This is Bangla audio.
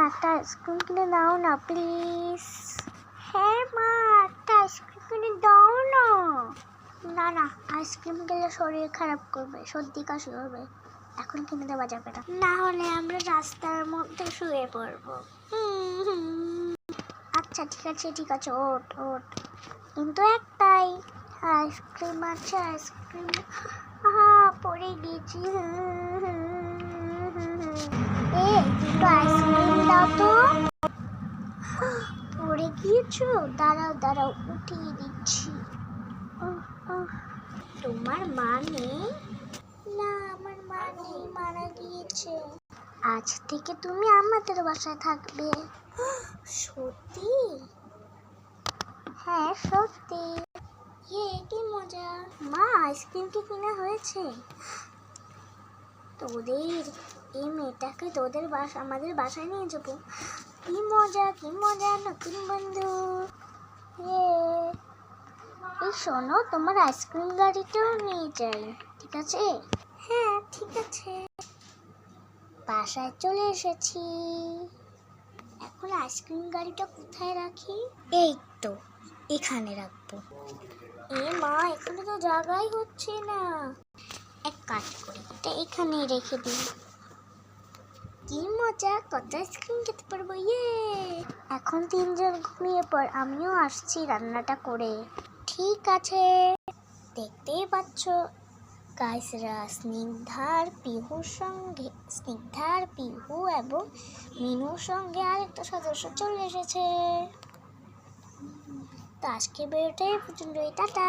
একটা আইসক্রিম কিনে দাও না প্লিজ। হ্যাঁ মা, একটা আইসক্রিম কিনে দাও না। না না, আইসক্রিম খেলে শরীর খারাপ করবে, সর্দি কাশি হবে, এখন কিনে দেওয়া যাবে না, না হলে আমরা রাস্তার মধ্যে শুয়ে পড়বো। আচ্ছা ঠিক আছে, ওঠ ওঠ, কিন্তু একটাই আইসক্রিম আছে, আইসক্রিম। পড়ে গিয়েছি। দুটো আইসক্রিম দাও তো। পড়ে গিয়েছো, দাঁড়াও উঠিয়ে দিচ্ছি। তোমার মা নেই? না, আমার মা নেই, মারা গিয়েছে। আজ থেকে তুমি আমাদের বাসায় থাকবে। সত্যি? হ্যাঁ সত্যি। কি মজা। মা, আইসক্রিম কি কিনা হয়েছে? তোদের এই মেয়েটাকে আমাদের বাসায় নিয়ে যাবো। কি মজা, নতুন বন্ধু। এই শোনো, তোমার আইসক্রিম গাড়িটাও নিয়ে যাই, ঠিক আছে? হ্যাঁ ঠিক আছে। বাসায় চলে এসেছি। এখন আইসক্রিম গাড়িটা কোথায় রাখি? এই তো এখানে রাখবো। মা, এখানে তো জায়গাই হচ্ছে না। এক কাজ করি, এটা এখানেই রেখে দিই। কি মজা, কত আইসক্রিম খেতে পারবো। এখন 3 জন ঘুমিয়ে পড়, আমিও আসছি রান্নাটা করে। ঠিক আছে। দেখতেই পাচ্ছ গাইসরা, স্নিগ্ধার পিহু এবং মিনুর সঙ্গে আরেকটা সদস্য চলে এসেছে। তো আজকে ভিডিওটা এই পর্যন্তই, টাটা।